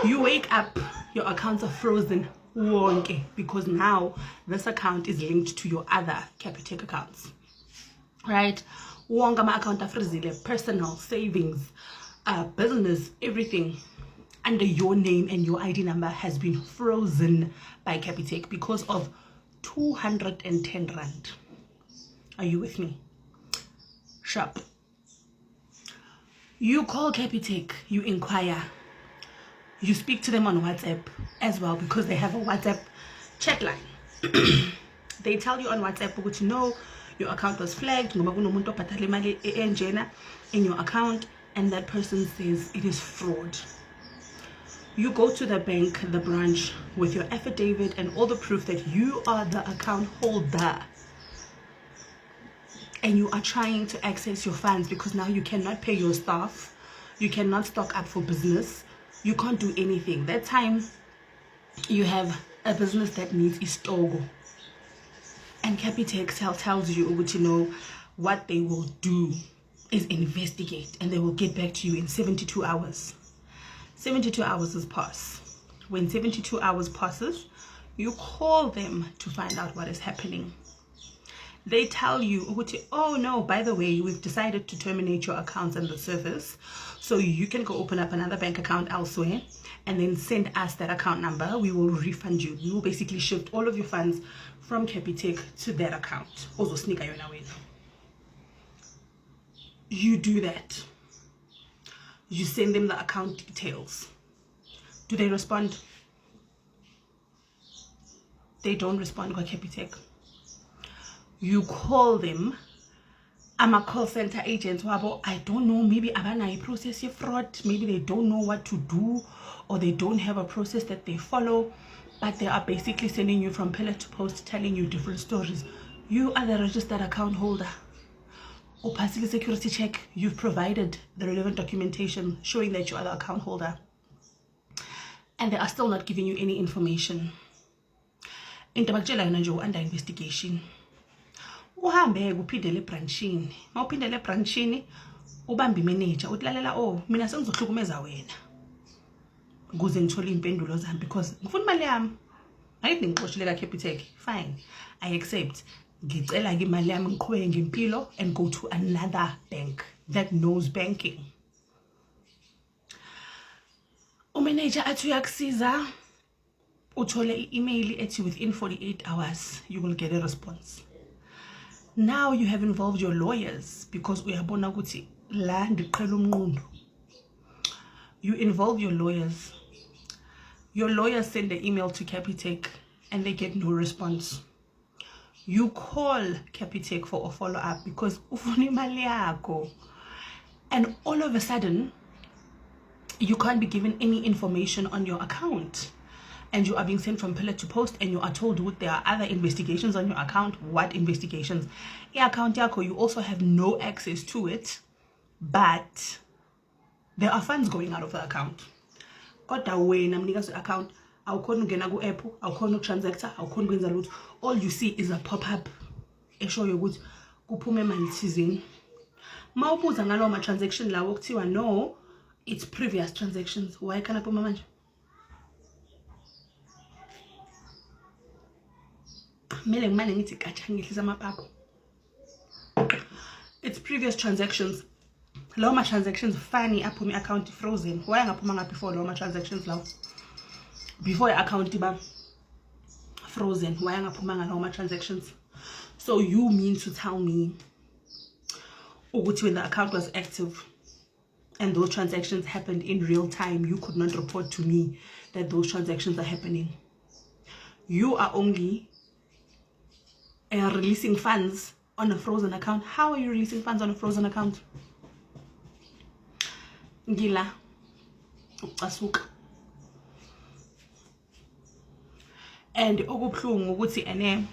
You wake up, your accounts are frozen wonke, because now this account is linked to your other Capitec accounts, right? Wonga ma account afrizile, personal, savings, business, everything under your name and your ID number has been frozen by Capitec because of 210 rand. Are you with me? Sharp. You call Capitec, you inquire, you speak to them on WhatsApp as well, because they have a WhatsApp chat line. They tell you on WhatsApp, but you know your account was flagged in your account, and that person says it is fraud. You go to the bank, the branch, with your affidavit and all the proof that you are the account holder, and you are trying to access your funds, because now you cannot pay your staff, you cannot stock up for business, you can't do anything. That time you have a business that needs istogo, and Capitec tells you, but you know what they will do is investigate, and they will get back to you in 72 hours. 72 hours has passed. When 72 hours passes, you call them to find out what is happening. They tell you, oh no, by the way, we've decided to terminate your accounts and the service, so you can go open up another bank account elsewhere and then send us that account number. We will refund you. We will basically shift all of your funds from Capitec to that account. Also sneaker you now. You do that. You send them the account details. Do they respond? They don't respond to Capitec. You call them. I'm a call center agent. I don't know, maybe abana process your fraud, maybe they don't know what to do, or they don't have a process that they follow, but they are basically sending you from pillar to post, telling you different stories. You are the registered account holder. Or passing a security check, you've provided the relevant documentation showing that you are the account holder, and they are still not giving you any information. Into under investigation. Uhambe uphindele branchini. Mawuphindele branchini, ubambe manager, utlalela, oh, mina sengizohlukumeza wena. Ukuze ngithole impendulo zami, because ngifuna imali yami. Ayithi ngixoxilela Capitec. Fine. I accept. Ngicela ke imali yami ngiqhubeke ngempilo and go to another bank that knows banking. Umanager athi uyakusiza, uthole i-email ethi within 48 hours you will get a response. Now you have involved your lawyers, because uyabona ukuthi la ndiqhela umnqundo. You involve your lawyers. Your lawyers send an email to Capitec and they get no response. You call Capitec for a follow-up because ufuna imali yakho, and all of a sudden you can't be given any information on your account, and you are being sent from pillar to post, and you are told there are other investigations on your account. What investigations? Your account yako, you also have no access to it, but there are funds going out of the account. Kodwa wena mnikazi account awukhona ungena ku app, awukhona utransactor, awukhona ukwenza lutho. All you see is a pop-up eshoyo ukuthi kuphume imali thizini. Mawubuza ngalo ma transaction lawo kuthiwa no, it's previous transactions. Why kana phuma manje? Mele ngimane ngithi kacha ngihlisa amapapho. It's previous transactions. Lawo ma transactions funny aphuma account frozen. Why ngaphuma nga before lawo ma transactions lawo? Before your account iba frozen, why ngaphuma nga lawo ma transactions? So you mean to tell me ukuthi when the account was active and those transactions happened in real time, you could not report to me that those transactions are happening? You are only releasing funds on a frozen account. How are you releasing funds on a frozen account? Ngila asuka. And okubuhlungu ukuthi ene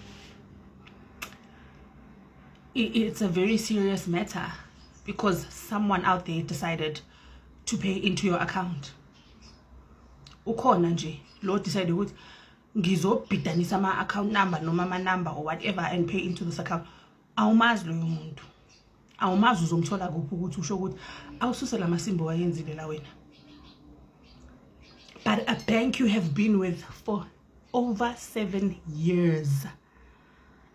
it's a very serious matter, because someone out there decided to pay into your account. Ukhona nje lo decide ukuthi ngizobhidanisa ama account number noma ama number or whatever and pay into this account. Awumazi loyo muntu. Awumazi uzomthola kuphi ukuthi usho ukuthi awususela amasimbo wayenzile la wena. but a bank you have been with for over 7 years.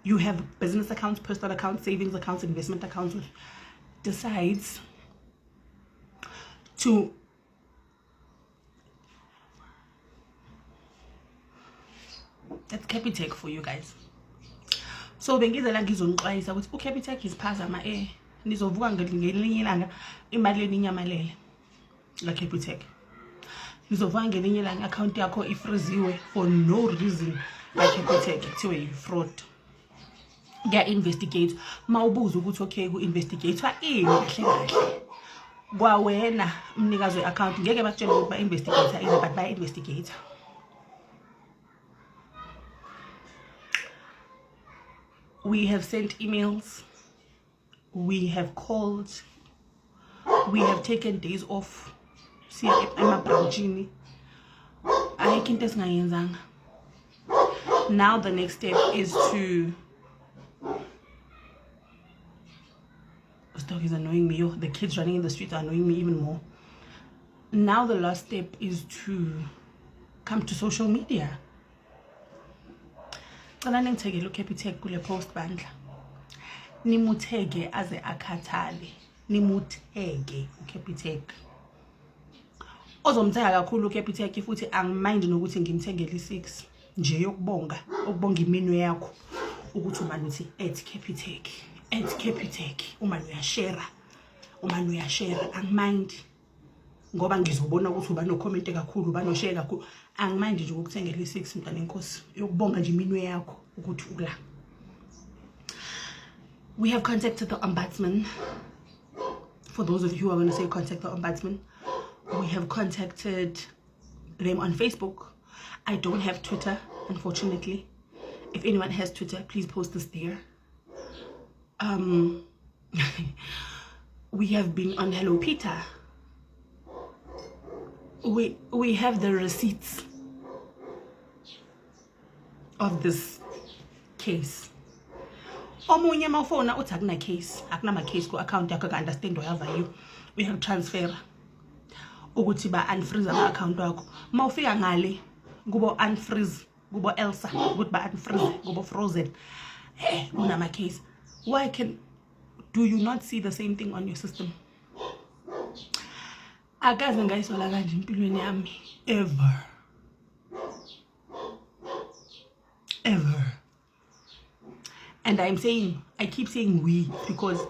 You have business accounts, personal accounts, savings accounts, investment accounts with, decides to that's Capitec for you guys. So bengizela ngizonixwayisa ukuthi uCapitec isiphazama nizovuka ngelinye ilanga imali eninyamalele la Capitec. Nizovuka ngelinye ilanga account yakho ifreeziwe for no reason la Capitec kuthiwe yi-fraud. Investigate mawubuza ukuthi okay ku investigator ini kahle kahle kwawena umnikazi we-account ngeke bakutshele ukuthi ba investigator ini but ba investigator. We have sent emails, we have called, we have taken days off. Siya emabranchini ayikho into esingayenzanga. Now the next step is to, this dog is annoying me. The kids running in the street are annoying me even more. Now the last step is to come to social media. Cala ningithekele uCapitec kule post bandla. Nimuthege aze akhathale. Nimuthege uCapitec. Ozomtheka kakhulu uCapitec futhi angimind nokuthi ngimthengele i6 nje yokubonga, ukubonga iminwe yakho ukuthi umani uthi @Capitec, @Capitec, umani uyashare, angimind ngoba ngizobona ukuthi uba no comment kakhulu, uba no share kakhulu. Angimind nje ukukuthengela i6 mntana enkosi yokubonga nje iminwe yakho ukuthi ula. We have contacted the ombudsman. For those of you who are going to say contact the ombudsman, we have contacted them on Facebook. I don't have Twitter, unfortunately. If anyone has Twitter, please post this there. We have been on Hello Peter. We have the receipts of this case. Omunye mawufona uthi akuna case, akunama case ku account yakho ka understand value. We have transfer ukuthi ba unfreeze ama account wakho. Mawufika ngale kubo unfreeze, kubo Elsa, ukuthi ba unfreeze, kubo frozen. Unama case. Do you not see the same thing on your system? Akaze ngayisola kanje empilweni yami ever. And I keep saying we because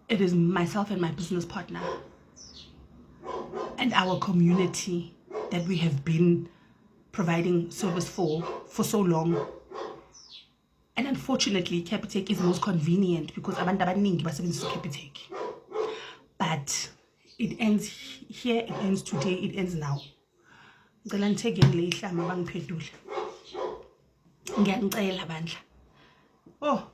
it is myself and my business partner and our community that we have been providing service for so long. And unfortunately, Capitec is most convenient because abantu abaningi basebenzisa Capitec. But it ends here, it ends today, it ends now. Ngicela nithegeni le ihlama bangiphendule. Ngiyanicela bandla. Oh,